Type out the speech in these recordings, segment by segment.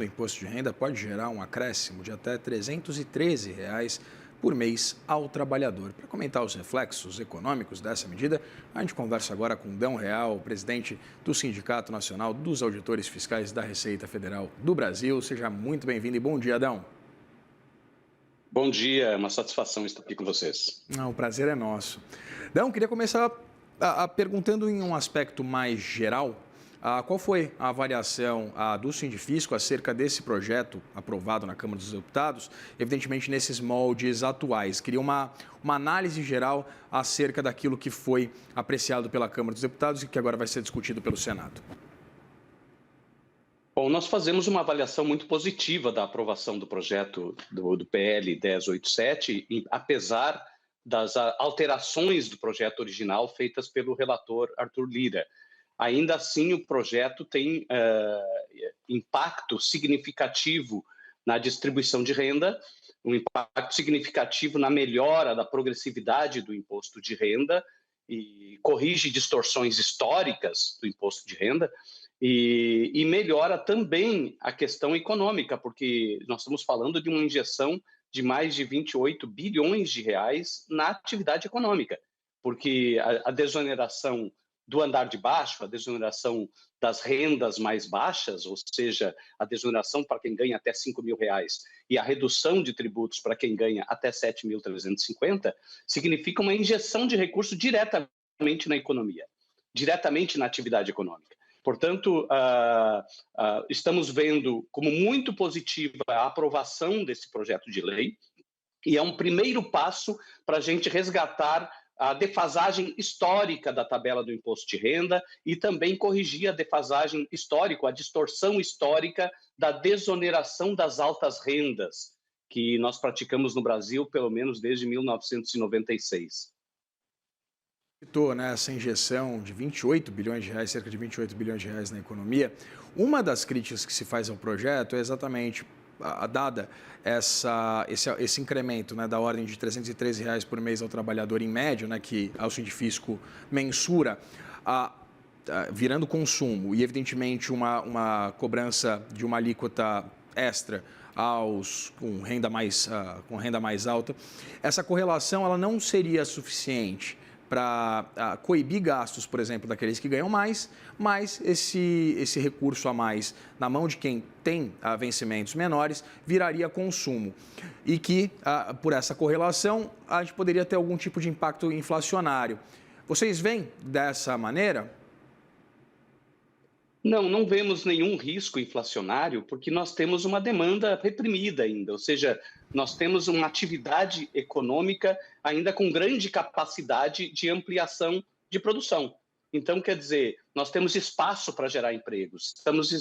do imposto de renda pode gerar um acréscimo de até R$ 313 por mês ao trabalhador. Para comentar os reflexos econômicos dessa medida, a gente conversa agora com Dão Real, presidente do Sindicato Nacional dos Auditores Fiscais da Receita Federal do Brasil. Seja muito bem-vindo e bom dia, Dão. Bom dia, é uma satisfação estar aqui com vocês. O prazer é nosso. Dão, queria começar perguntando em um aspecto mais geral. Qual foi a avaliação do Sindifisco acerca desse projeto aprovado na Câmara dos Deputados, evidentemente nesses moldes atuais? Queria uma análise geral acerca daquilo que foi apreciado pela Câmara dos Deputados e que agora vai ser discutido pelo Senado. Bom, nós fazemos uma avaliação muito positiva da aprovação do projeto do PL 1087, apesar das alterações do projeto original feitas pelo relator Arthur Lira. Ainda assim, o projeto tem impacto significativo na distribuição de renda, um impacto significativo na melhora da progressividade do imposto de renda e corrige distorções históricas do imposto de renda e melhora também a questão econômica, porque nós estamos falando de uma injeção de mais de 28 bilhões de reais na atividade econômica, porque a desoneração do andar de baixo, a desoneração das rendas mais baixas, ou seja, a desoneração para quem ganha até R$ 5.000 e a redução de tributos para quem ganha até 7.350, significa uma injeção de recursos diretamente na economia, diretamente na atividade econômica. Portanto, estamos vendo como muito positiva a aprovação desse projeto de lei e é um primeiro passo para a gente resgatar a defasagem histórica da tabela do imposto de renda e também corrigir a defasagem histórica, a distorção histórica da desoneração das altas rendas, que nós praticamos no Brasil pelo menos desde 1996. Citou, né, essa injeção de 28 bilhões de reais, cerca de 28 bilhões de reais na economia. Uma das críticas que se faz ao projeto é exatamente dada esse incremento, né, da ordem de R$ 313 por mês ao trabalhador em média, né, que o Sindifisco mensura, virando consumo e, evidentemente, uma cobrança de uma alíquota extra com renda mais alta. Essa correlação ela não seria suficiente para coibir gastos, por exemplo, daqueles que ganham mais, mas esse recurso a mais na mão de quem tem vencimentos menores viraria consumo. E que, por essa correlação, a gente poderia ter algum tipo de impacto inflacionário. Vocês veem dessa maneira? Não vemos nenhum risco inflacionário, porque nós temos uma demanda reprimida ainda, ou seja, nós temos uma atividade econômica ainda com grande capacidade de ampliação de produção. Então, quer dizer, nós temos espaço para gerar empregos,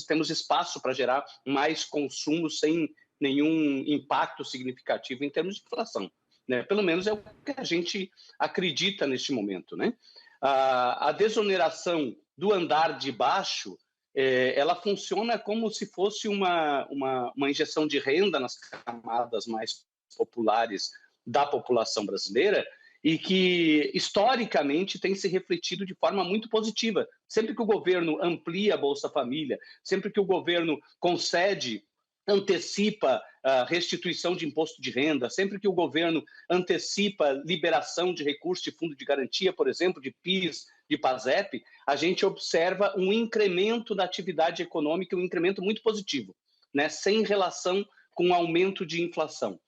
temos espaço para gerar mais consumo sem nenhum impacto significativo em termos de inflação, né? Pelo menos é o que a gente acredita neste momento, né? A desoneração do andar de baixo, ela funciona como se fosse uma injeção de renda nas camadas mais populares da população brasileira e que, historicamente, tem se refletido de forma muito positiva. Sempre que o governo amplia a Bolsa Família, sempre que o governo antecipa a restituição de imposto de renda, sempre que o governo antecipa liberação de recursos de fundo de garantia, por exemplo, de PIS, de PASEP, a gente observa um incremento da atividade econômica, um incremento muito positivo, né, sem relação com o aumento de inflação.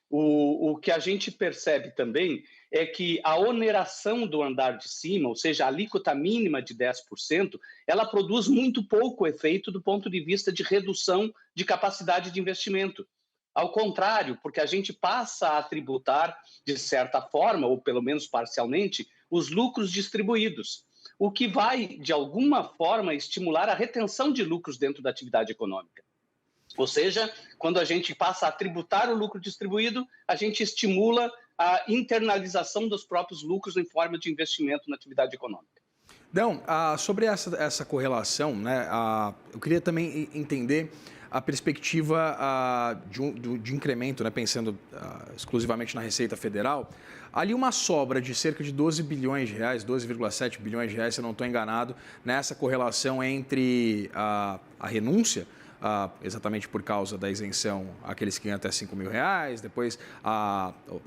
O que a gente percebe também é que a oneração do andar de cima, ou seja, a alíquota mínima de 10%, ela produz muito pouco efeito do ponto de vista de redução de capacidade de investimento. Ao contrário, porque a gente passa a tributar, de certa forma, ou pelo menos parcialmente, os lucros distribuídos, o que vai, de alguma forma, estimular a retenção de lucros dentro da atividade econômica. Ou seja, quando a gente passa a tributar o lucro distribuído, a gente estimula a internalização dos próprios lucros em forma de investimento na atividade econômica. Então, sobre essa correlação, né, eu queria também entender a perspectiva de incremento, né, pensando exclusivamente na Receita Federal, ali uma sobra de cerca de 12 bilhões de reais, 12,7 bilhões de reais, se eu não estou enganado, nessa correlação entre a renúncia exatamente por causa da isenção àqueles que ganham até R$ 5.000, depois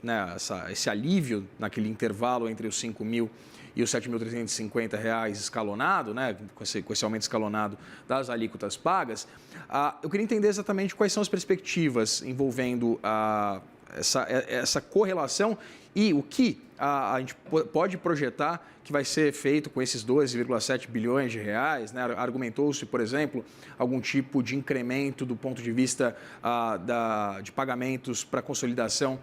né, esse alívio naquele intervalo entre os 5.000 e os R$ 7.350 escalonado, né, com esse aumento escalonado das alíquotas pagas. Eu queria entender exatamente quais são as perspectivas envolvendo essa correlação e o que a gente pode projetar que vai ser feito com esses 12,7 bilhões de reais, né? Argumentou-se, por exemplo, algum tipo de incremento do ponto de vista de pagamentos para consolidação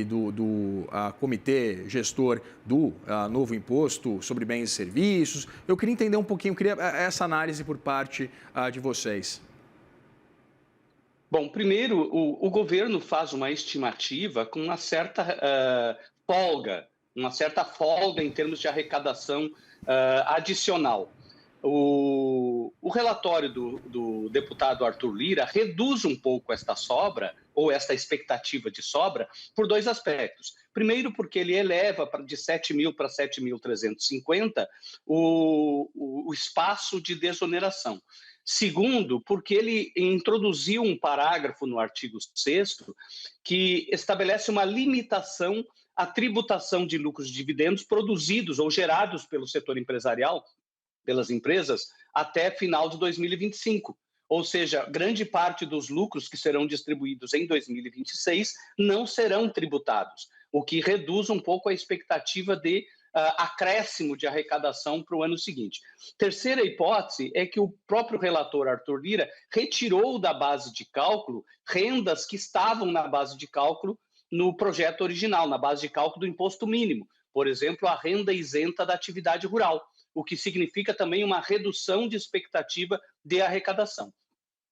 do comitê gestor do novo imposto sobre bens e serviços. Eu queria entender um pouquinho, queria essa análise por parte de vocês. Bom, primeiro, o governo faz uma estimativa com uma certa folga em termos de arrecadação adicional. O relatório do deputado Arthur Lira reduz um pouco esta sobra, ou esta expectativa de sobra, por dois aspectos. Primeiro, porque ele eleva de 7.000 para 7.350 o espaço de desoneração. Segundo, porque ele introduziu um parágrafo no artigo 6º que estabelece uma limitação à tributação de lucros e dividendos produzidos ou gerados pelo setor empresarial, pelas empresas, até final de 2025. Ou seja, grande parte dos lucros que serão distribuídos em 2026 não serão tributados, o que reduz um pouco a expectativa de acréscimo de arrecadação para o ano seguinte. Terceira hipótese é que o próprio relator Arthur Lira retirou da base de cálculo rendas que estavam na base de cálculo no projeto original, na base de cálculo do imposto mínimo. Por exemplo, a renda isenta da atividade rural, o que significa também uma redução de expectativa de arrecadação.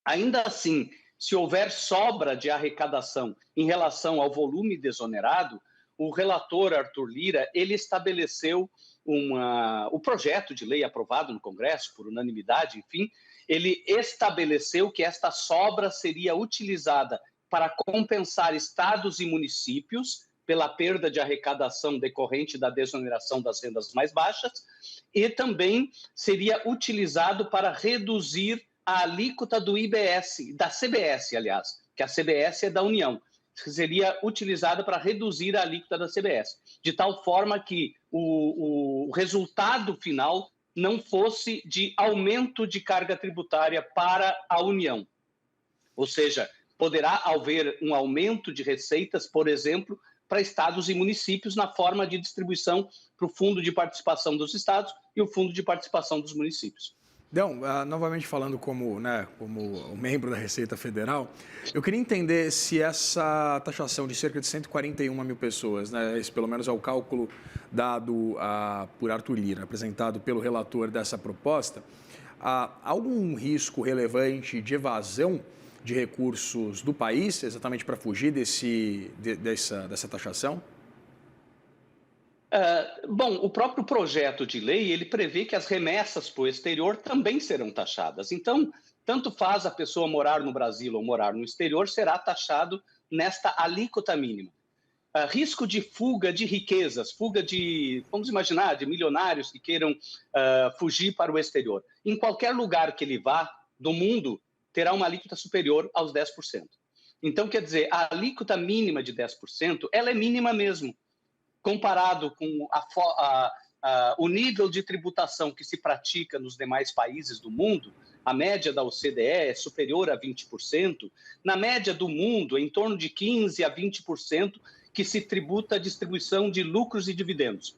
Ainda assim, se houver sobra de arrecadação em relação ao volume desonerado, o relator Arthur Lira, ele estabeleceu o projeto de lei aprovado no Congresso, por unanimidade, enfim, ele estabeleceu que esta sobra seria utilizada para compensar estados e municípios pela perda de arrecadação decorrente da desoneração das rendas mais baixas e também seria utilizado para reduzir a alíquota do IBS, da CBS, aliás, que a CBS é da União, seria utilizada para reduzir a alíquota da CBS, de tal forma que o resultado final não fosse de aumento de carga tributária para a União. Ou seja, poderá haver um aumento de receitas, por exemplo, para estados e municípios na forma de distribuição para o Fundo de Participação dos Estados e o Fundo de Participação dos Municípios. Então, novamente falando como membro da Receita Federal, eu queria entender se essa taxação de cerca de 141 mil pessoas, né, esse pelo menos é o cálculo dado por Arthur Lira, apresentado pelo relator dessa proposta, há algum risco relevante de evasão de recursos do país, exatamente para fugir dessa taxação? Bom, o próprio projeto de lei, ele prevê que as remessas para o exterior também serão taxadas. Então, tanto faz a pessoa morar no Brasil ou morar no exterior, será taxado nesta alíquota mínima. Risco de fuga de riquezas, vamos imaginar, de milionários que queiram fugir para o exterior. Em qualquer lugar que ele vá do mundo, terá uma alíquota superior aos 10%. Então, quer dizer, a alíquota mínima de 10%, ela é mínima mesmo. Comparado com o nível de tributação que se pratica nos demais países do mundo, a média da OCDE é superior a 20%, na média do mundo, em torno de 15% a 20% que se tributa a distribuição de lucros e dividendos.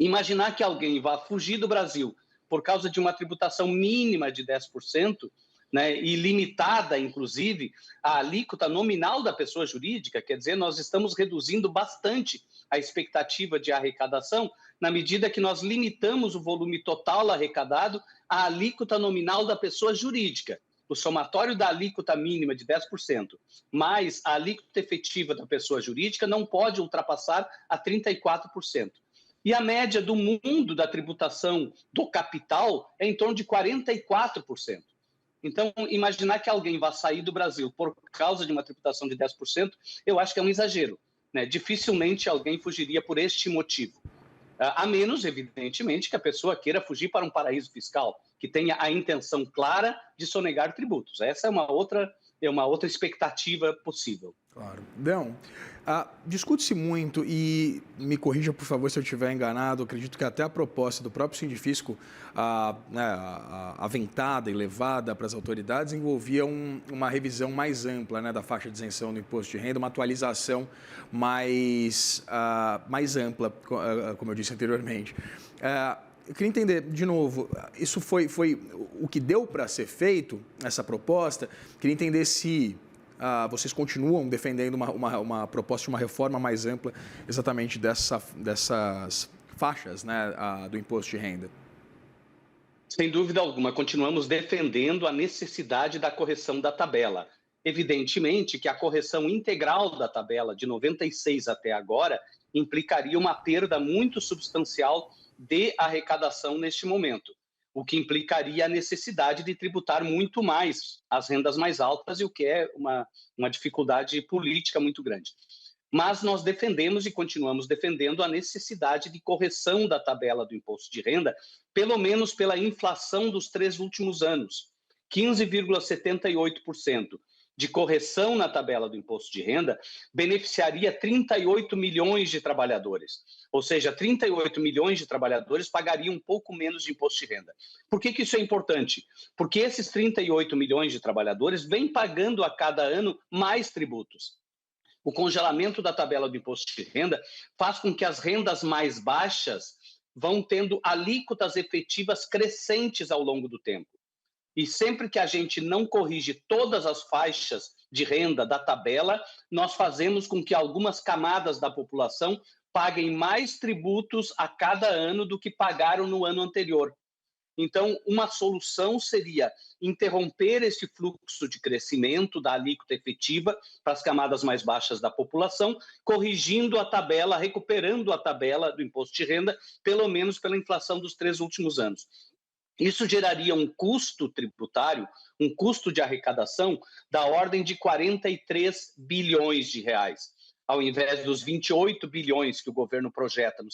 Imaginar que alguém vá fugir do Brasil por causa de uma tributação mínima de 10%, né, e limitada, inclusive, a alíquota nominal da pessoa jurídica, quer dizer, nós estamos reduzindo bastante a expectativa de arrecadação, na medida que nós limitamos o volume total arrecadado à alíquota nominal da pessoa jurídica. O somatório da alíquota mínima de 10%, mais a alíquota efetiva da pessoa jurídica não pode ultrapassar a 34%. E a média do mundo da tributação do capital é em torno de 44%. Então, imaginar que alguém vá sair do Brasil por causa de uma tributação de 10%, eu acho que é um exagero, né? Dificilmente alguém fugiria por este motivo. A menos, evidentemente, que a pessoa queira fugir para um paraíso fiscal. que tenha a intenção clara de sonegar tributos. Essa é uma outra expectativa possível. Claro. Dão, discute-se muito, e me corrija, por favor, se eu estiver enganado, acredito que até a proposta do próprio Sindifisco, aventada e levada para as autoridades, envolvia uma revisão mais ampla, né, da faixa de isenção do imposto de renda, uma atualização mais ampla, como eu disse anteriormente. Eu queria entender, de novo, isso foi o que deu para ser feito, essa proposta. Queria entender se vocês continuam defendendo uma proposta de uma reforma mais ampla exatamente dessas faixas, né, do imposto de renda. Sem dúvida alguma, continuamos defendendo a necessidade da correção da tabela. Evidentemente que a correção integral da tabela de 96 até agora implicaria uma perda muito substancial de arrecadação neste momento, o que implicaria a necessidade de tributar muito mais as rendas mais altas, e o que é uma dificuldade política muito grande. Mas nós defendemos e continuamos defendendo a necessidade de correção da tabela do imposto de renda, pelo menos pela inflação dos 3 últimos anos, 15,78%. De correção na tabela do imposto de renda beneficiaria 38 milhões de trabalhadores. Ou seja, 38 milhões de trabalhadores pagariam um pouco menos de imposto de renda. Por que isso é importante? Porque esses 38 milhões de trabalhadores vêm pagando a cada ano mais tributos. O congelamento da tabela do imposto de renda faz com que as rendas mais baixas vão tendo alíquotas efetivas crescentes ao longo do tempo. E sempre que a gente não corrige todas as faixas de renda da tabela, nós fazemos com que algumas camadas da população paguem mais tributos a cada ano do que pagaram no ano anterior. Então, uma solução seria interromper esse fluxo de crescimento da alíquota efetiva para as camadas mais baixas da população, corrigindo a tabela, recuperando a tabela do imposto de renda, pelo menos pela inflação dos 3 últimos anos. Isso geraria um custo tributário, um custo de arrecadação da ordem de 43 bilhões de reais, ao invés dos 28 bilhões que o governo projeta no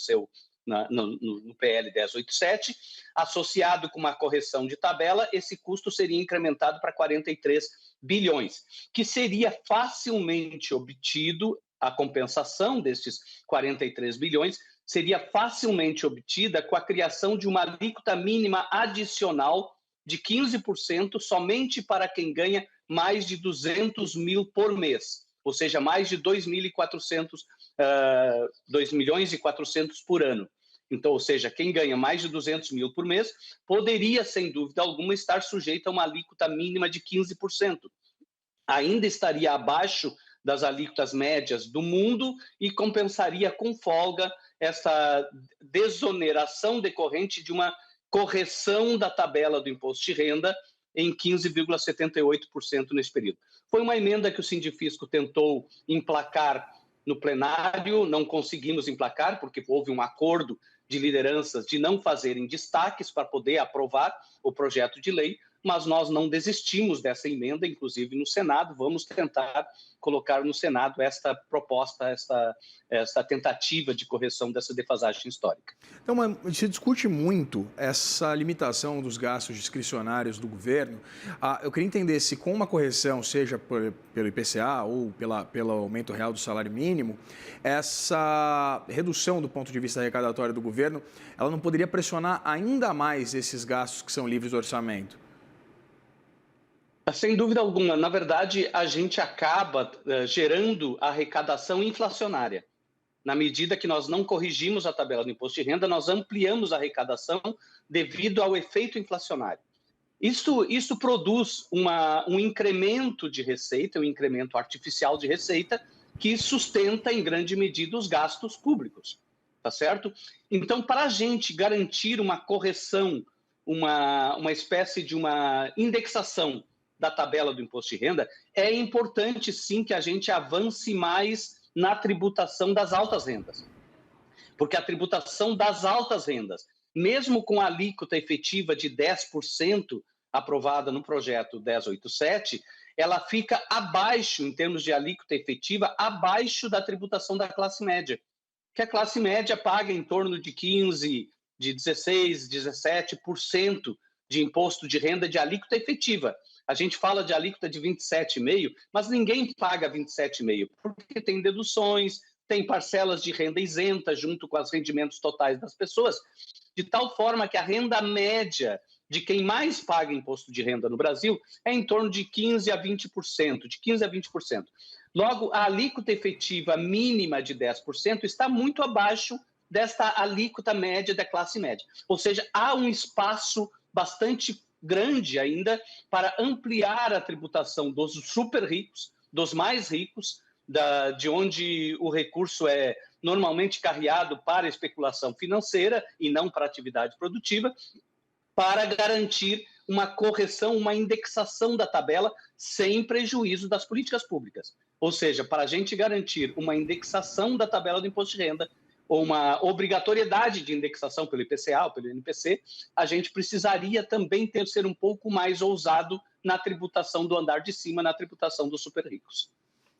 PL 1087, associado com uma correção de tabela, esse custo seria incrementado para 43 bilhões, que seria facilmente obtido, a compensação desses 43 bilhões, seria facilmente obtida com a criação de uma alíquota mínima adicional de 15% somente para quem ganha mais de 200 mil por mês, ou seja, mais de 2 milhões e 400 por ano. Então, ou seja, quem ganha mais de 200 mil por mês poderia, sem dúvida alguma, estar sujeito a uma alíquota mínima de 15%. Ainda estaria abaixo das alíquotas médias do mundo e compensaria com folga essa desoneração decorrente de uma correção da tabela do imposto de renda em 15,78% nesse período. Foi uma emenda que o Sindifisco tentou emplacar no plenário, não conseguimos emplacar, porque houve um acordo de lideranças de não fazerem destaques para poder aprovar o projeto de lei, mas nós não desistimos dessa emenda, inclusive no Senado, vamos tentar colocar no Senado esta proposta, esta tentativa de correção dessa defasagem histórica. Então, se discute muito essa limitação dos gastos discricionários do governo. Eu queria entender se com uma correção, seja pelo IPCA ou pelo aumento real do salário mínimo, essa redução do ponto de vista arrecadatório do governo, ela não poderia pressionar ainda mais esses gastos que são livres do orçamento? Sem dúvida alguma. Na verdade, a gente acaba gerando arrecadação inflacionária. Na medida que nós não corrigimos a tabela do imposto de renda, nós ampliamos a arrecadação devido ao efeito inflacionário. Isso produz um incremento de receita, um incremento artificial de receita, que sustenta em grande medida os gastos públicos, tá certo? Então, para a gente garantir uma correção, uma espécie de uma indexação da tabela do imposto de renda, é importante sim que a gente avance mais na tributação das altas rendas. Porque a tributação das altas rendas, mesmo com a alíquota efetiva de 10% aprovada no projeto 1087, ela fica abaixo, em termos de alíquota efetiva, abaixo da tributação da classe média, que a classe média paga em torno de 15%, de 16%, 17% de imposto de renda de alíquota efetiva. A gente fala de alíquota de 27,5%, mas ninguém paga 27,5%, porque tem deduções, tem parcelas de renda isenta junto com os rendimentos totais das pessoas, de tal forma que a renda média de quem mais paga imposto de renda no Brasil é em torno de 15% a 20%, de 15% a 20%. Logo, a alíquota efetiva mínima de 10% está muito abaixo desta alíquota média da classe média. Ou seja, há um espaço bastante grande ainda para ampliar a tributação dos super ricos, dos mais ricos, de onde o recurso é normalmente carreado para especulação financeira e não para atividade produtiva, para garantir uma correção, uma indexação da tabela sem prejuízo das políticas públicas. Ou seja, para a gente garantir uma indexação da tabela do imposto de renda, ou uma obrigatoriedade de indexação pelo IPCA ou pelo INPC, a gente precisaria também ser um pouco mais ousado na tributação do andar de cima, na tributação dos super ricos.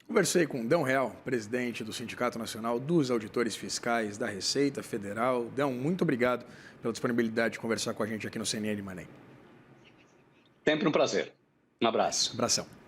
Conversei com Dão Real, presidente do Sindicato Nacional dos Auditores Fiscais da Receita Federal. Dão, muito obrigado pela disponibilidade de conversar com a gente aqui no CNN Money. Sempre um prazer. Um abraço. Abração.